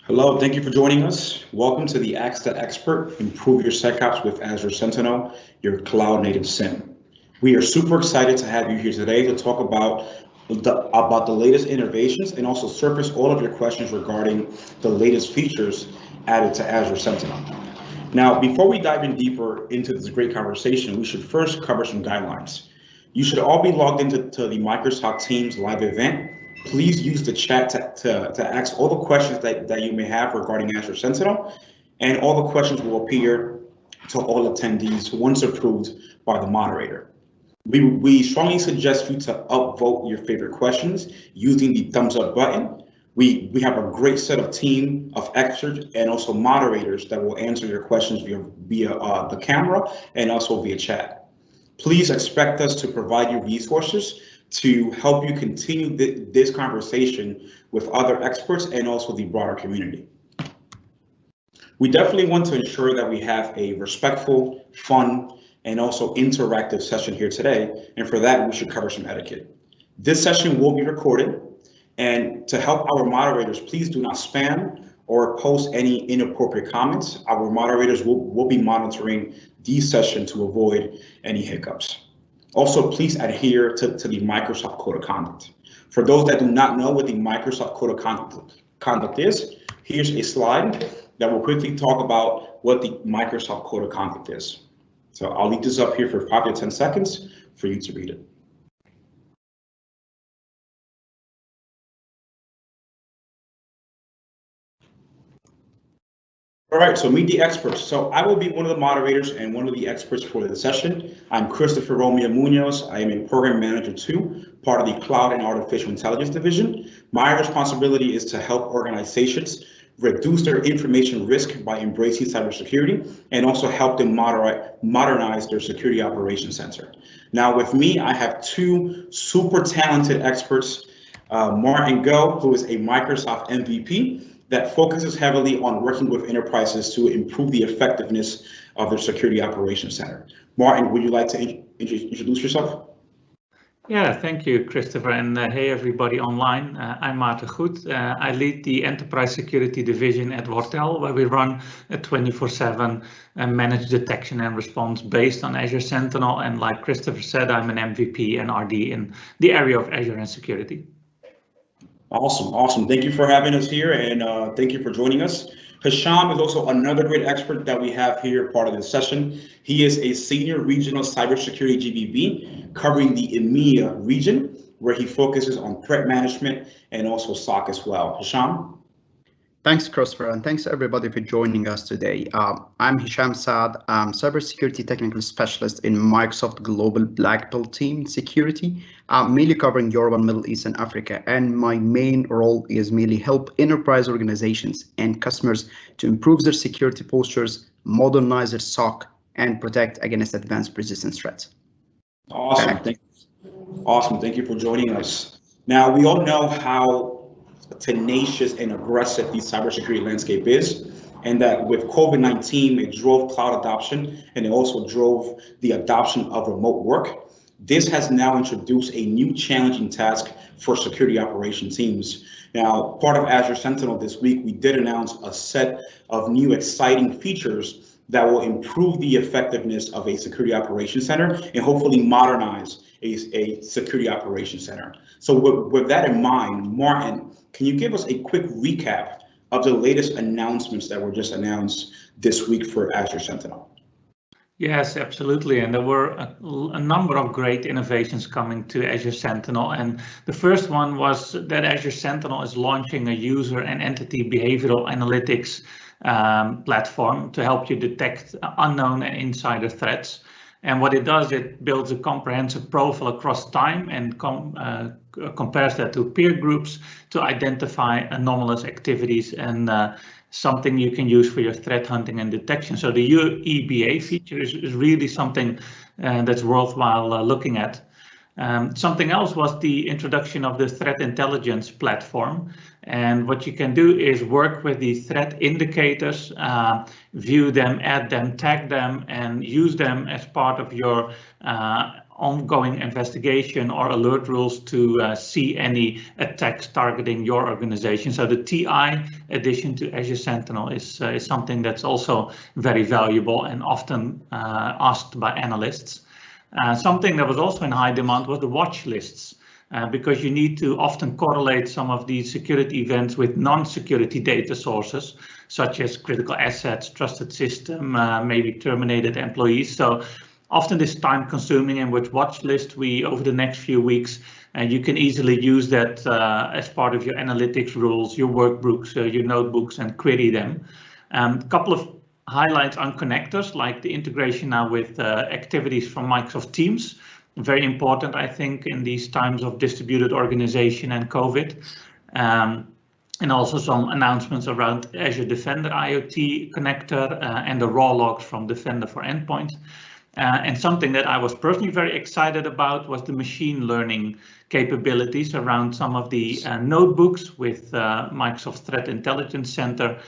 Hello, thank you for joining us. Welcome to the Ask the Expert, Improve Your SecOps with Azure Sentinel, your cloud-native SIEM. We are super excited to have you here today to talk about the latest innovations and also surface all of your questions regarding the latest features added to Azure Sentinel. Now, before we dive in deeper into this great conversation, we should first cover some guidelines. You should all be logged into the Microsoft Teams live event. Please use the chat to ask all the questions that you may have regarding Azure Sentinel, and all the questions will appear to all attendees once approved by the moderator. We strongly suggest you to upvote your favorite questions using the thumbs up button. We have a great set of team of experts and also moderators that will answer your questions via the camera and also via chat. Please expect us to provide you resources to help you continue this conversation with other experts and also the broader community. We definitely want to ensure that we have a respectful, fun, and also interactive session here today, and for that, we should cover some etiquette. This session will be recorded, and to help our moderators, please do not spam or post any inappropriate comments. Our moderators will be monitoring these sessions to avoid any hiccups. Also, please adhere to the Microsoft Code of Conduct. For those that do not know what the Microsoft Code of Conduct is, here's a slide that will quickly talk about what the Microsoft Code of Conduct is. So I'll leave this up here for 5 to 10 seconds for you to read it. All right, so meet the experts. So I will be one of the moderators and one of the experts for the session. I'm Christopher Romeo Munoz. I am a program manager too, part of the Cloud and Artificial Intelligence division. My responsibility is to help organizations reduce their information risk by embracing cybersecurity and also help them modernize their security operations center. Now with me, I have two super talented experts, Martin Go, who is a Microsoft MVP, that focuses heavily on working with enterprises to improve the effectiveness of their security operations center. Martin, would you like to introduce yourself? Yeah, thank you, Christopher, and hey everybody online. I'm Maarten Goed. I lead the Enterprise Security Division at Wortel, where we run a 24/7 managed detection and response based on Azure Sentinel. And like Christopher said, I'm an MVP and RD in the area of Azure and security. Awesome. Thank you for having us here, and thank you for joining us. Hisham is also another great expert that we have here, part of this session. He is a senior regional cybersecurity GBB covering the EMEA region, where he focuses on threat management and also SOC as well. Hisham? Thanks, Christopher, and thanks everybody for joining us today. I'm Hisham Saad. I'm cybersecurity technical specialist in Microsoft Global Black Belt Team Security, mainly covering Europe and Middle East and Africa. And my main role is mainly help enterprise organizations and customers to improve their security postures, modernize their SOC, and protect against advanced persistent threats. Awesome. Thank you for joining us. Now, we all know how tenacious and aggressive the cybersecurity landscape is, and that with COVID-19, it drove cloud adoption and it also drove the adoption of remote work. This has now introduced a new challenging task for security operation teams. Now, part of Azure Sentinel this week, we did announce a set of new exciting features that will improve the effectiveness of a security operations center and hopefully modernize a security operations center. So with that in mind, Martin, can you give us a quick recap of the latest announcements that were just announced this week for Azure Sentinel? Yes, absolutely. And there were a number of great innovations coming to Azure Sentinel. And the first one was that Azure Sentinel is launching a user and entity behavioral analytics platform to help you detect unknown and insider threats. And what it does, it builds a comprehensive profile across time and compares that to peer groups to identify anomalous activities and something you can use for your threat hunting and detection. So the EBA feature is really something that's worthwhile looking at. Something else was the introduction of the threat intelligence platform. And what you can do is work with the threat indicators, view them, add them, tag them, and use them as part of your ongoing investigation or alert rules to see any attacks targeting your organization. So the TI addition to Azure Sentinel is something that's also very valuable and often asked by analysts. Something that was also in high demand was the watch lists, because you need to often correlate some of these security events with non-security data sources, such as critical assets, trusted system, maybe terminated employees. So often this time consuming, and with watch list, over the next few weeks, you can easily use that as part of your analytics rules, your workbooks, your notebooks, and query them. A couple of highlights on connectors, like the integration now with activities from Microsoft Teams. Very important, I think, in these times of distributed organization and COVID. And also some announcements around Azure Defender IoT connector and the raw logs from Defender for Endpoint. And something that I was personally very excited about was the machine learning capabilities around some of the notebooks with Microsoft Threat Intelligence Center,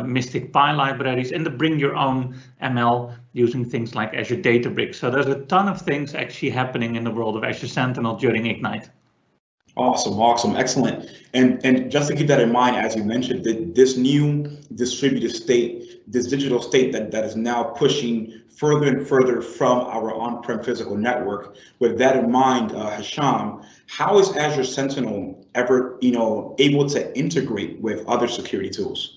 Mystic Pi libraries, and the bring your own ML using things like Azure Databricks. So there's a ton of things actually happening in the world of Azure Sentinel during Ignite. Awesome, excellent. And just to keep that in mind, as you mentioned, this new distributed state, this digital state that is now pushing further and further from our on-prem physical network. With that in mind, Hisham, how is Azure Sentinel ever, able to integrate with other security tools?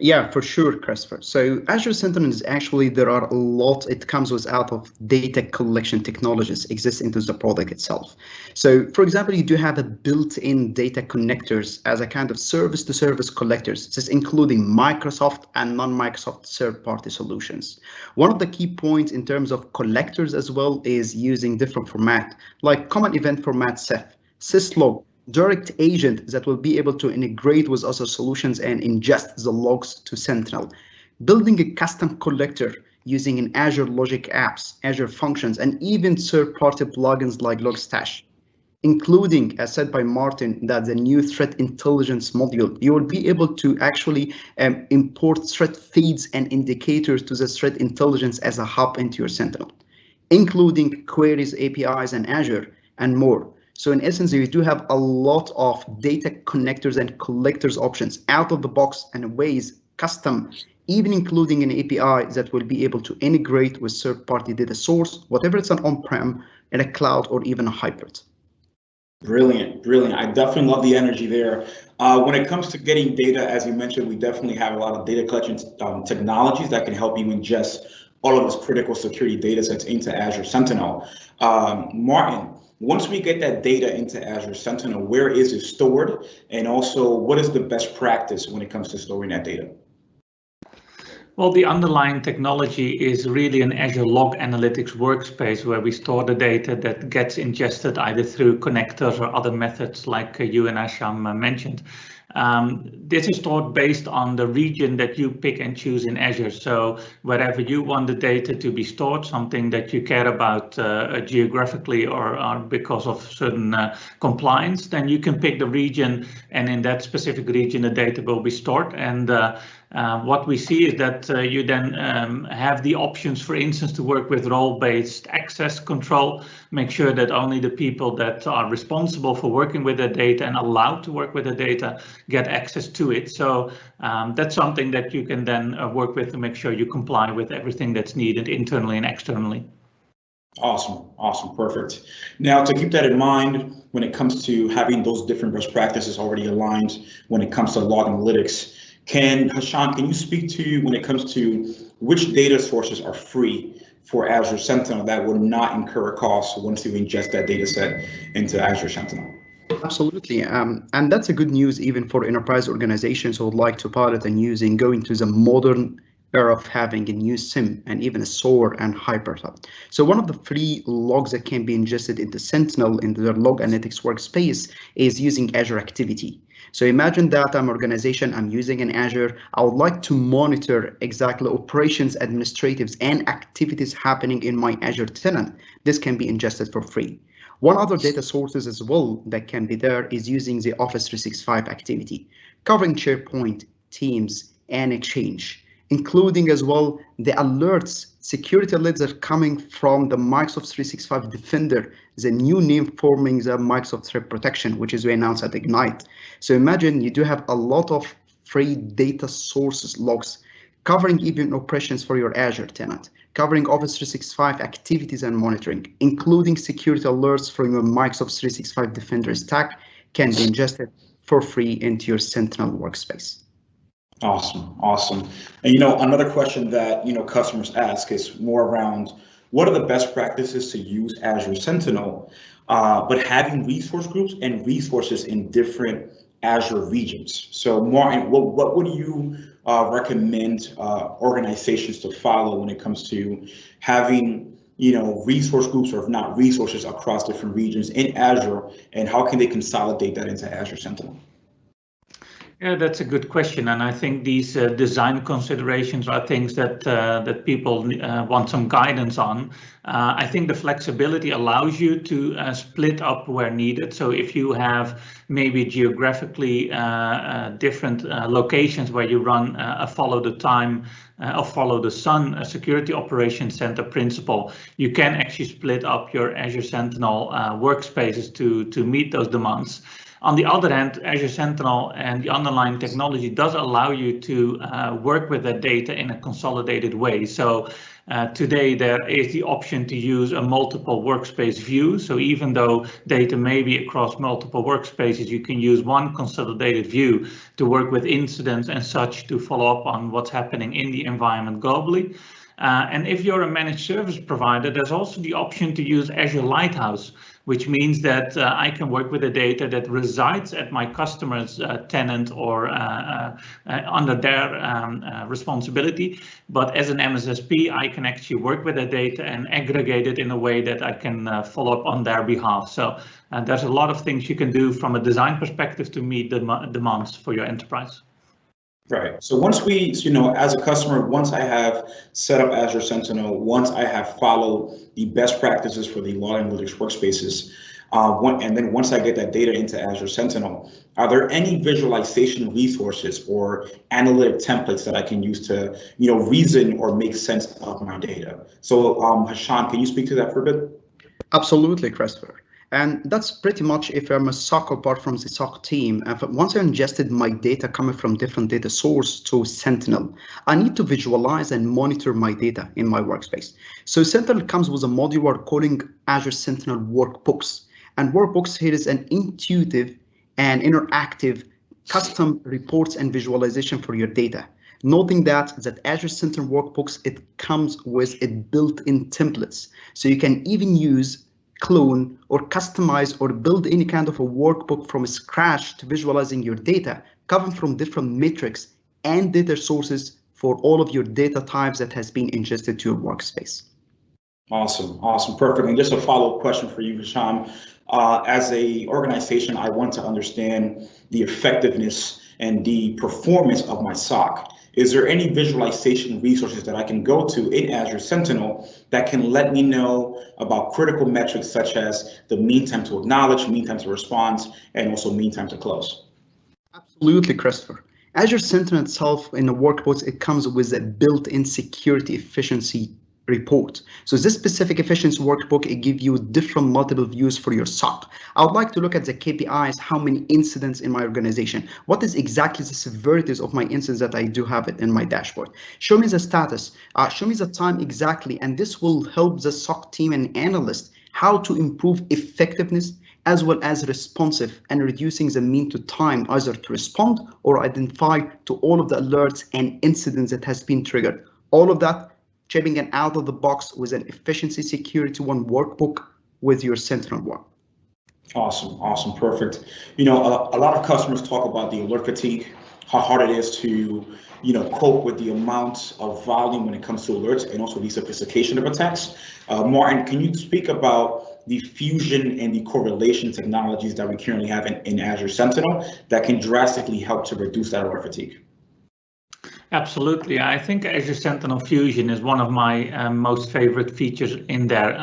Yeah, for sure, Christopher. So Azure Sentinel is actually, there are a lot, it comes with out of data collection technologies exist into the product itself. So for example, you do have a built-in data connectors as a kind of service-to-service collectors. This is including Microsoft and non-Microsoft third-party solutions. One of the key points in terms of collectors as well is using different format, like common event format Ceph, syslog, direct agent that will be able to integrate with other solutions and ingest the logs to Sentinel. Building a custom collector using an Azure Logic Apps, Azure Functions, and even third-party plugins like Logstash, including, as said by Martin, that the new threat intelligence module, you will be able to actually import threat feeds and indicators to the threat intelligence as a hub into your Sentinel, including queries, APIs, and Azure, and more. So in essence, you do have a lot of data connectors and collectors options out of the box and ways custom, even including an API that will be able to integrate with third-party data source, whatever it's an on-prem, in a cloud, or even a hybrid. Brilliant. I definitely love the energy there. When it comes to getting data, as you mentioned, we definitely have a lot of data collection technologies that can help you ingest all of this critical security data sets into Azure Sentinel. Martin, once we get that data into Azure Sentinel, where is it stored? And also, what is the best practice when it comes to storing that data? Well, the underlying technology is really an Azure Log Analytics workspace where we store the data that gets ingested either through connectors or other methods like you and Hisham mentioned. This is stored based on the region that you pick and choose in Azure. So wherever you want the data to be stored, something that you care about geographically or because of certain compliance, then you can pick the region, and in that specific region, the data will be stored. And what we see is that you then have the options, for instance, to work with role-based access control, make sure that only the people that are responsible for working with the data and allowed to work with the data get access to it. So that's something that you can then work with to make sure you comply with everything that's needed internally and externally. Awesome, perfect. Now, to keep that in mind, when it comes to having those different best practices already aligned, when it comes to log analytics, Hisham, can you speak to when it comes to which data sources are free for Azure Sentinel that will not incur a cost once you ingest that data set into Azure Sentinel? Absolutely, and that's a good news even for enterprise organizations who would like to pilot and going to the modern era of having a new SIEM and even a SOAR and Hyperhub. So one of the free logs that can be ingested into Sentinel in their log analytics workspace is using Azure Activity. So imagine that I'm an organization, I'm using an Azure, I would like to monitor exactly operations, administratives, and activities happening in my Azure tenant. This can be ingested for free. One other data sources as well that can be there is using the Office 365 activity, covering SharePoint, Teams, and Exchange. including as well the alerts, security alerts that are coming from the Microsoft 365 Defender, the new name forming the Microsoft Threat Protection, which is we announced at Ignite. So imagine you do have a lot of free data sources logs covering even operations for your Azure tenant, covering Office 365 activities and monitoring, including security alerts from your Microsoft 365 Defender stack can be ingested for free into your Sentinel workspace. Awesome, awesome. And another question that customers ask is more around what are the best practices to use Azure Sentinel, but having resource groups and resources in different Azure regions. So Martin, what would you recommend organizations to follow when it comes to having resource groups, or if not resources, across different regions in Azure, and how can they consolidate that into Azure Sentinel? Yeah, that's a good question, and I think these design considerations are things that that people want some guidance on. I think the flexibility allows you to split up where needed. So if you have maybe geographically different locations where you run a follow the time or follow the sun security operations center principle, you can actually split up your Azure Sentinel workspaces to meet those demands. On the other hand, Azure Sentinel and the underlying technology does allow you to work with that data in a consolidated way. So today there is the option to use a multiple workspace view. So even though data may be across multiple workspaces, you can use one consolidated view to work with incidents and such to follow up on what's happening in the environment globally. And if you're a managed service provider, there's also the option to use Azure Lighthouse, which means that I can work with the data that resides at my customer's tenant or under their responsibility. But as an MSSP, I can actually work with the data and aggregate it in a way that I can follow up on their behalf. So there's a lot of things you can do from a design perspective to meet the demands for your enterprise. Right. So once we, as a customer, once I have set up Azure Sentinel, once I have followed the best practices for the log analytics workspaces, and then once I get that data into Azure Sentinel, are there any visualization resources or analytic templates that I can use to, reason or make sense of my data? So Hashan, can you speak to that for a bit? Absolutely, Christopher. And that's pretty much if I'm a SOC apart from the SOC team. Once I ingested my data coming from different data source to Sentinel, I need to visualize and monitor my data in my workspace. So Sentinel comes with a module we're calling Azure Sentinel Workbooks. And Workbooks here is an intuitive and interactive custom reports and visualization for your data. Noting that Azure Sentinel Workbooks, it comes with built-in templates. So you can even use, clone, or customize or build any kind of a workbook from scratch to visualizing your data, coming from different metrics and data sources for all of your data types that has been ingested to your workspace. Awesome, awesome, perfect. And just a follow-up question for you, Hisham. As a organization, I want to understand the effectiveness and the performance of my SOC. Is there any visualization resources that I can go to in Azure Sentinel that can let me know about critical metrics such as the mean time to acknowledge, mean time to response, and also mean time to close? Absolutely, Christopher. Azure Sentinel itself in the workbooks, it comes with a built-in security efficiency report. So this specific efficiency workbook, it gives you different multiple views for your SOC. I would like to look at the KPIs, how many incidents in my organization, what is exactly the severities of my incidents that I do have it in my dashboard. Show me the status, show me the time exactly, and this will help the SOC team and analyst how to improve effectiveness as well as responsive and reducing the mean to time either to respond or identify to all of the alerts and incidents that has been triggered. All of that shipping an out of the box with an efficiency security one workbook with your Sentinel one. Awesome, awesome, perfect. A lot of customers talk about the alert fatigue, how hard it is to, cope with the amount of volume when it comes to alerts and also the sophistication of attacks. Martin, can you speak about the fusion and the correlation technologies that we currently have in Azure Sentinel that can drastically help to reduce that alert fatigue? Absolutely. I think Azure Sentinel Fusion is one of my most favorite features in there.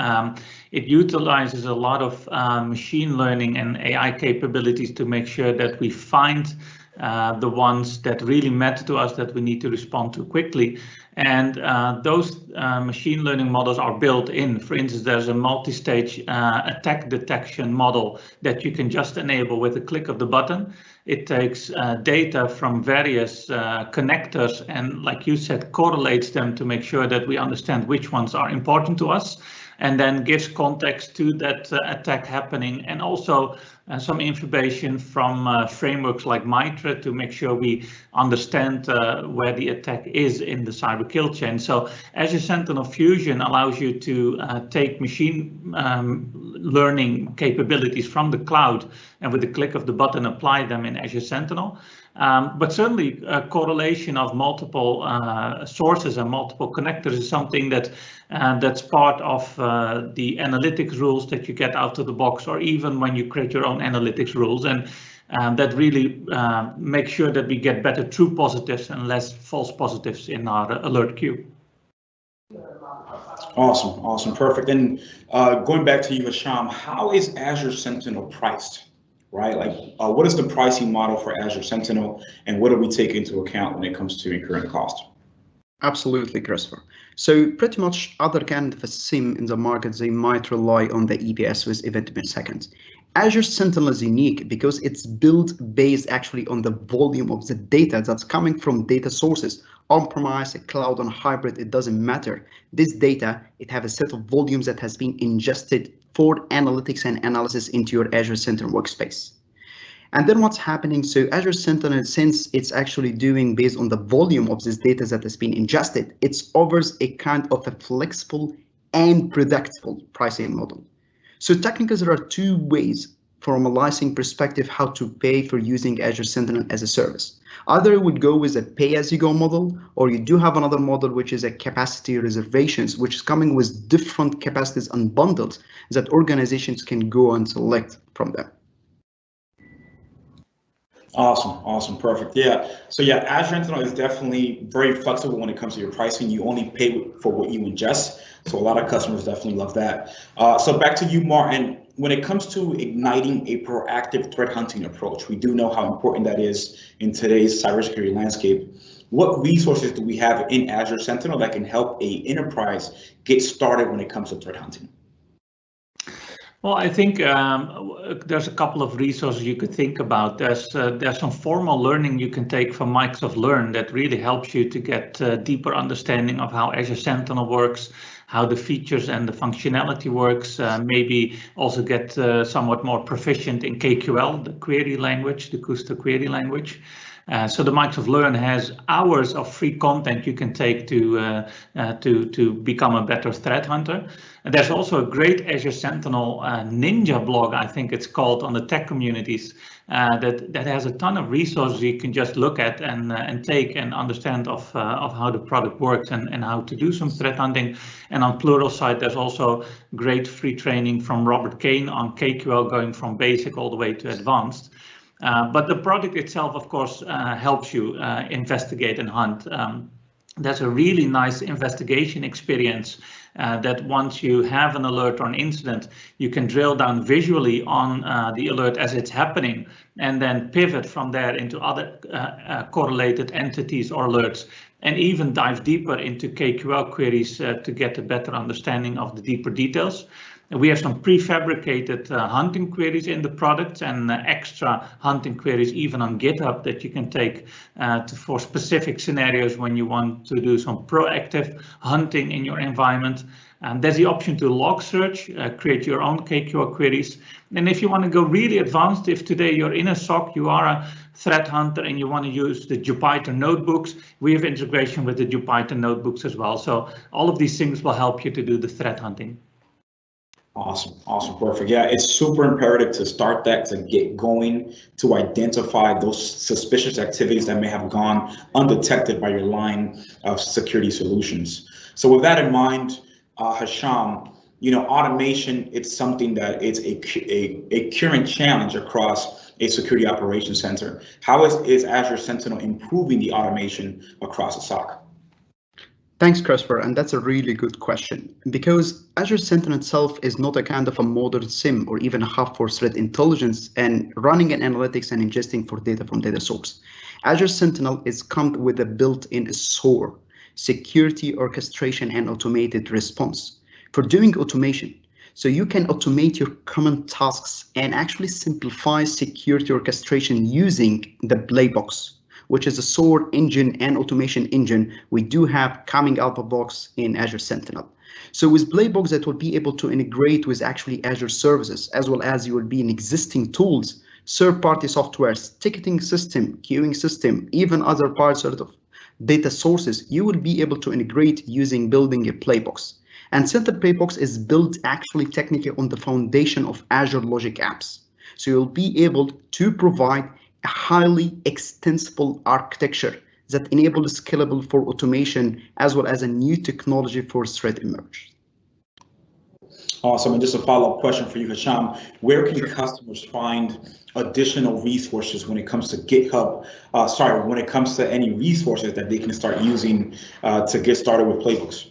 It utilizes a lot of machine learning and AI capabilities to make sure that we find the ones that really matter to us that we need to respond to quickly. And those machine learning models are built in. For instance, there's a multi-stage attack detection model that you can just enable with a click of the button. It takes data from various connectors and, like you said, correlates them to make sure that we understand which ones are important to us, and then gives context to that attack happening, and also some information from frameworks like MITRE to make sure we understand where the attack is in the cyber kill chain. So Azure Sentinel Fusion allows you to take machine learning capabilities from the cloud and with the click of the button apply them in Azure Sentinel. But certainly a correlation of multiple sources and multiple connectors is something that that's part of the analytics rules that you get out of the box, or even when you create your own analytics rules, and that really makes sure that we get better true positives and less false positives in our alert queue. Awesome, perfect. And going back to you, Hisham, how is Azure Sentinel priced? Right, like what is the pricing model for Azure Sentinel, and what do we take into account when it comes to incurring cost? Absolutely, Christopher. So pretty much other kind of a SIEM in the market, they might rely on the EPS with event per second. Azure Sentinel is unique because it's built based actually on the volume of the data that's coming from data sources, on-premise, cloud, and hybrid, it doesn't matter. This data, it have a set of volumes that has been ingested for analytics and analysis into your Azure Sentinel workspace. And then what's happening, so Azure Sentinel, since it's actually doing based on the volume of this data that has been ingested, it offers a kind of a flexible and predictable pricing model. So technically, there are two ways from a licensing perspective how to pay for using Azure Sentinel as a service. Either you would go with a pay-as-you-go model, or you do have another model which is a capacity reservations, which is coming with different capacities and bundles that organizations can go and select from them. Awesome, perfect. Yeah, so yeah, Azure Sentinel is definitely very flexible when it comes to your pricing. You only pay for what you ingest, so a lot of customers definitely love that. So back to you, Martin. When it comes to igniting a proactive threat hunting approach, we do know how important that is in today's cybersecurity landscape. What resources do we have in Azure Sentinel that can help an enterprise get started when it comes to threat hunting? Well, I think there's a couple of resources you could think about. There's some formal learning you can take from Microsoft Learn that really helps you to get a deeper understanding of how Azure Sentinel works, how the features and the functionality works, maybe also get somewhat more proficient in KQL, the query language, the Kusto query language. So the Microsoft Learn has hours of free content you can take to become a better threat hunter. And there's also a great Azure Sentinel Ninja blog, I think it's called, on the tech communities that has a ton of resources you can just look at and take and understand of how the product works and how to do some threat hunting. And on Pluralsight, there's also great free training from Robert Kane on KQL, going from basic all the way to advanced. But the product itself, of course, helps you investigate and hunt. There's a really nice investigation experience that once you have an alert or an incident, you can drill down visually on the alert as it's happening, and then pivot from there into other correlated entities or alerts, and even dive deeper into KQL queries to get a better understanding of the deeper details. We have some prefabricated hunting queries in the product, and extra hunting queries even on Github that you can take for specific scenarios when you want to do some proactive hunting in your environment. And there's the option to log search, create your own KQL queries. And if you want to go really advanced, if today you're in a SOC, you are a threat hunter and you want to use the Jupyter notebooks, we have integration with the Jupyter notebooks as well. So all of these things will help you to do the threat hunting. Awesome, perfect. Yeah, it's super imperative to start that, to get going, to identify those suspicious activities that may have gone undetected by your line of security solutions. So with that in mind, Hisham, automation, it's something that it's a current challenge across a security operations center. How is Azure Sentinel improving the automation across the SOC? Thanks, Christopher, and that's a really good question, because Azure Sentinel itself is not a kind of a modern SIEM or even a hub for threat intelligence and running an analytics and ingesting for data from data source. Azure Sentinel is come with a built-in SOAR, security orchestration and automated response, for doing automation. So you can automate your common tasks and actually simplify security orchestration using the Playbox, which is a SOAR engine and automation engine we do have coming out of the box in Azure Sentinel. So with Playbox, that will be able to integrate with actually Azure services, as well as you will be in existing tools, third-party softwares, ticketing system, queuing system, even other parts of data sources, you will be able to integrate using building a Playbox. And Sentinel Playbox is built actually technically on the foundation of Azure Logic Apps. So you'll be able to provide a highly extensible architecture that enables scalable for automation as well as a new technology for threat emerge. Awesome. And just a follow-up question for you, Hisham. Where can customers find additional resources when it comes to GitHub? When it comes to any resources that they can start using to get started with Playbooks?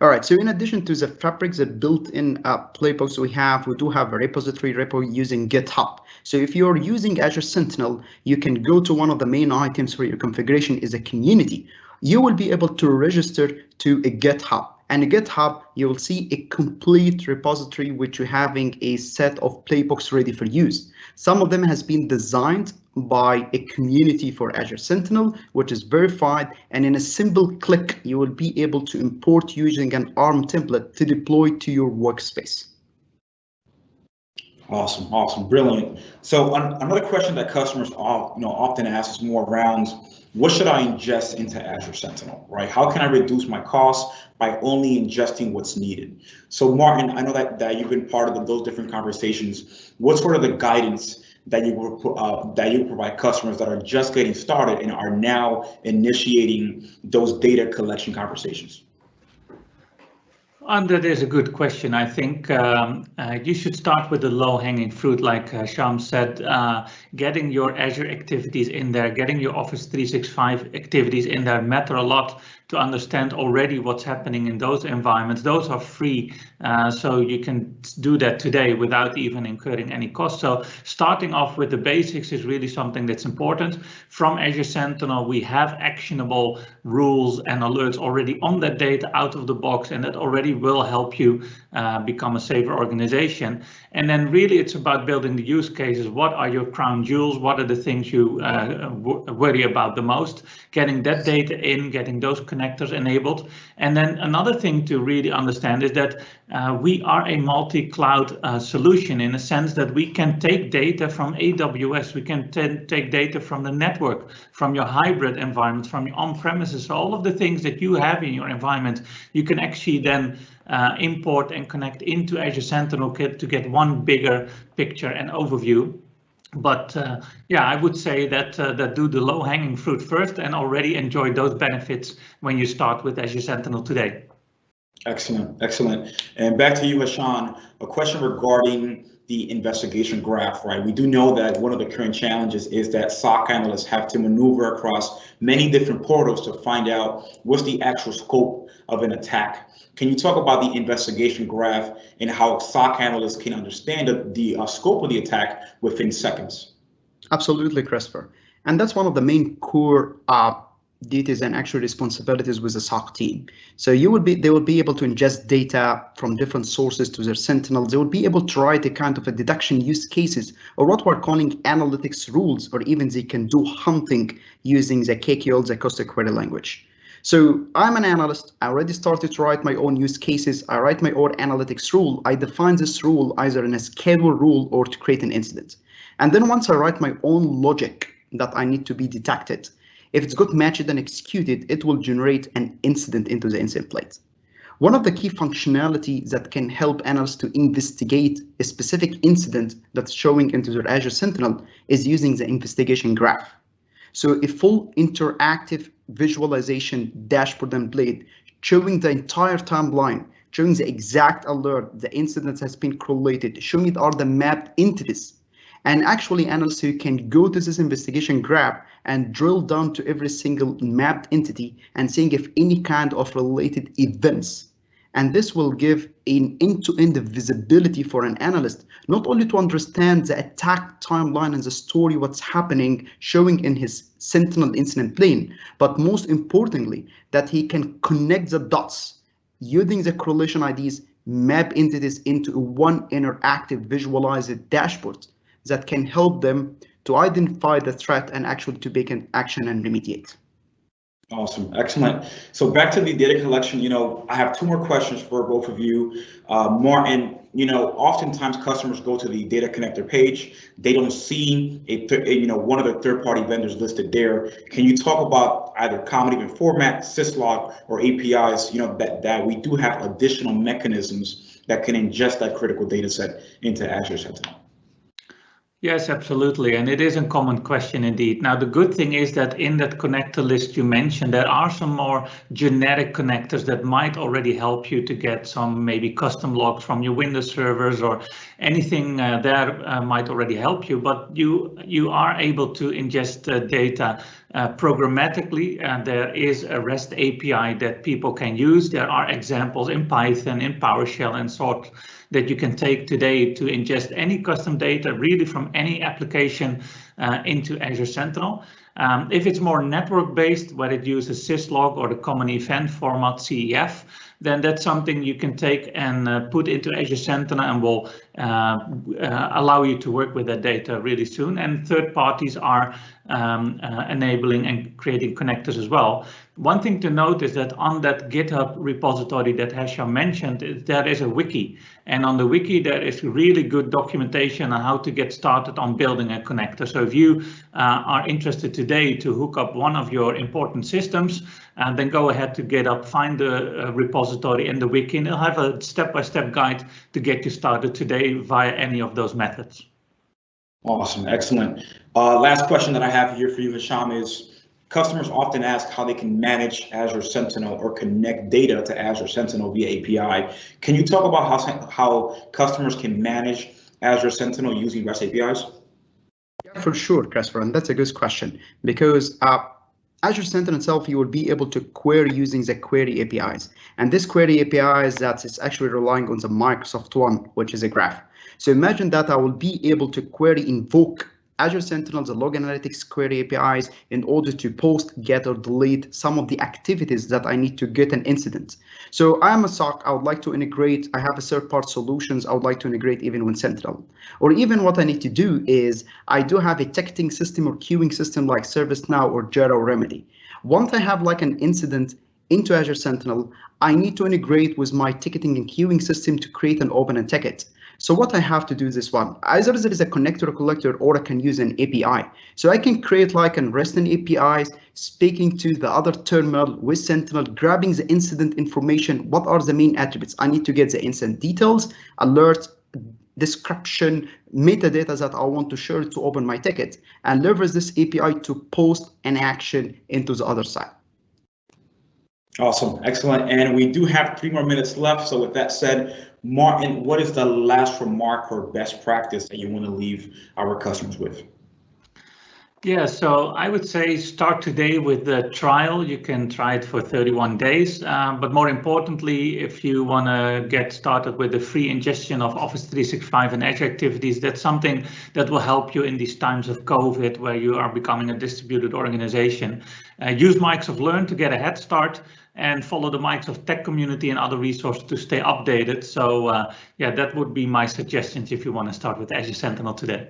All right, so in addition to the fabrics that built in Playbooks, we do have a repository repo using GitHub. So if you're using Azure Sentinel, you can go to one of the main items for your configuration is a community. You will be able to register to a GitHub. And in GitHub, you will see a complete repository which you're having a set of playbooks ready for use. Some of them has been designed by a community for Azure Sentinel, which is verified, and in a simple click, you will be able to import using an ARM template to deploy to your workspace. Awesome, awesome, brilliant. So another question that customers often ask is more around, what should I ingest into Azure Sentinel, right? How can I reduce my costs by only ingesting what's needed? So Martin, I know that you've been part of those different conversations. What's sort of the guidance that you provide customers that are just getting started and are now initiating those data collection conversations? That is a good question. I think you should start with the low-hanging fruit, like Sham said, getting your Azure activities in there, getting your Office 365 activities in there matter a lot to understand already what's happening in those environments. Those are free, so you can do that today without even incurring any cost. So starting off with the basics is really something that's important. From Azure Sentinel, we have actionable rules and alerts already on that data out of the box, and that already will help you become a safer organization. And then really it's about building the use cases. What are your crown jewels? What are the things you worry about the most? Getting that data in, getting those connectors enabled. And then another thing to really understand is that we are a multi-cloud solution in a sense that we can take data from AWS, we can take data from the network, from your hybrid environment, from your on-premises. So all of the things that you have in your environment, you can actually then import and connect into Azure Sentinel to get one bigger picture and overview. But yeah, I would say that do the low-hanging fruit first and already enjoy those benefits when you start with Azure Sentinel today. Excellent, excellent. And back to you, Hashan, a question regarding the investigation graph, right? We do know that one of the current challenges is that SOC analysts have to maneuver across many different portals to find out what's the actual scope of an attack. Can you talk about the investigation graph and how SOC analysts can understand the scope of the attack within seconds? Absolutely, Christopher. And that's one of the main core duties and actual responsibilities with the SOC team. So they will be able to ingest data from different sources to their Sentinels. They will be able to write a kind of a deduction use cases, or what we're calling analytics rules, or even they can do hunting using the KQL, the Costa Query language. So I'm an analyst. I already started to write my own use cases. I write my own analytics rule. I define this rule either in a schedule rule or to create an incident. And then once I write my own logic that I need to be detected, if it's got matched and executed, it will generate an incident into the incident plate. One of the key functionality that can help analysts to investigate a specific incident that's showing into their Azure Sentinel is using the investigation graph. So a full interactive visualization dashboard and blade showing the entire timeline, showing the exact alert, the incident has been correlated, showing it are the mapped entities. And actually, analysts who can go to this investigation graph and drill down to every single mapped entity and seeing if any kind of related events. And this will give an end-to-end visibility for an analyst, not only to understand the attack timeline and the story, what's happening, showing in his Sentinel incident plane, but most importantly, that he can connect the dots using the correlation IDs, map entities into one interactive visualized dashboard that can help them to identify the threat and actually to take an action and remediate. Awesome, excellent. So back to the data collection, I have two more questions for both of you. Martin, oftentimes customers go to the data connector page. They don't see one of the third-party vendors listed there. Can you talk about either common event format, syslog, or APIs, that we do have additional mechanisms that can ingest that critical data set into Azure Sentinel? Yes, absolutely. And it is a common question indeed. Now, the good thing is that in that connector list you mentioned, there are some more generic connectors that might already help you to get some maybe custom logs from your Windows servers or anything there might already help you. But you are able to ingest data programmatically, and there is a REST API that people can use. There are examples in Python, in PowerShell, and sort that you can take today to ingest any custom data really from any application into Azure Sentinel. If it's more network-based, where it uses syslog or the common event format CEF, then that's something you can take and put into Azure Sentinel and will allow you to work with that data really soon. And third parties are enabling and creating connectors as well. One thing to note is that on that GitHub repository that Hesham mentioned, there is a wiki. And on the wiki, there is really good documentation on how to get started on building a connector. So if you are interested today to hook up one of your important systems, then go ahead to GitHub, find the repository in the wiki, and it'll have a step-by-step guide to get you started today via any of those methods. Awesome, excellent. Last question that I have here for you, Hesham, is customers often ask how they can manage Azure Sentinel or connect data to Azure Sentinel via API. Can you talk about how customers can manage Azure Sentinel using REST APIs? Yeah, for sure, Christopher, and that's a good question, because Azure Sentinel itself, you will be able to query using the query APIs. And this query APIs that is actually relying on the Microsoft one, which is a graph. So imagine that I will be able to query invoke Azure Sentinel, the log analytics query APIs, in order to post, get, or delete some of the activities that I need to get an incident. So I'm a SOC, I would like to integrate, I have a third-party solutions, I would like to integrate even with Sentinel. Or even what I need to do is, I do have a ticketing system or queuing system like ServiceNow or Jira or Remedy. Once I have like an incident into Azure Sentinel, I need to integrate with my ticketing and queuing system to create and open a ticket. So what I have to do this one, either there is a connector or collector, or I can use an API. So I can create like an REST APIs, speaking to the other terminal with Sentinel, grabbing the incident information. What are the main attributes? I need to get the incident details, alert, description, metadata that I want to share to open my ticket, and leverage this API to post an action into the other side. Awesome, excellent. And we do have 3 more minutes left. So with that said, Martin, what is the last remark or best practice that you want to leave our customers with? Yeah, so I would say start today with the trial. You can try it for 31 days. But more importantly, if you want to get started with the free ingestion of Office 365 and Azure activities, that's something that will help you in these times of COVID, where you are becoming a distributed organization. Use Microsoft Learn to get a head start, and follow the Microsoft Tech community and other resources to stay updated. So yeah, that would be my suggestions if you want to start with Azure Sentinel today.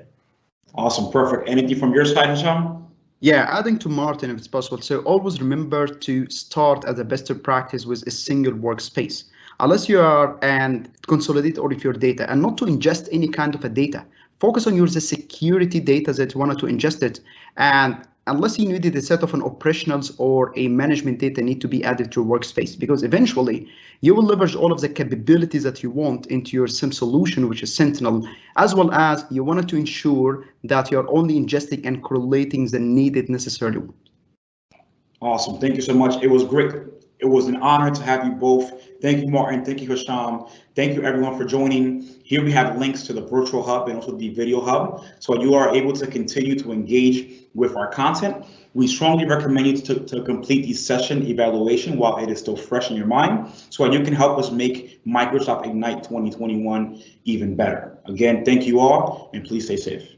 Awesome, perfect. Anything from your side, Hesham? Yeah, adding to Martin if it's possible. So always remember to start as a best practice with a single workspace, unless you are and consolidate all of your data, and not to ingest any kind of a data. Focus on your security data that you wanted to ingest it, and unless you needed a set of an operationals or a management data need to be added to your workspace, because eventually you will leverage all of the capabilities that you want into your SIEM solution, which is Sentinel, as well as you wanted to ensure that you're only ingesting and correlating the needed necessarily. Awesome, thank you so much. It was great It was an honor to have you both. Thank you, Martin. Thank you, Hisham. Thank you, everyone, for joining. Here we have links to the virtual hub and also the video hub, so you are able to continue to engage with our content. We strongly recommend you to complete the session evaluation while it is still fresh in your mind, so you can help us make Microsoft Ignite 2021 even better. Again, thank you all, and please stay safe.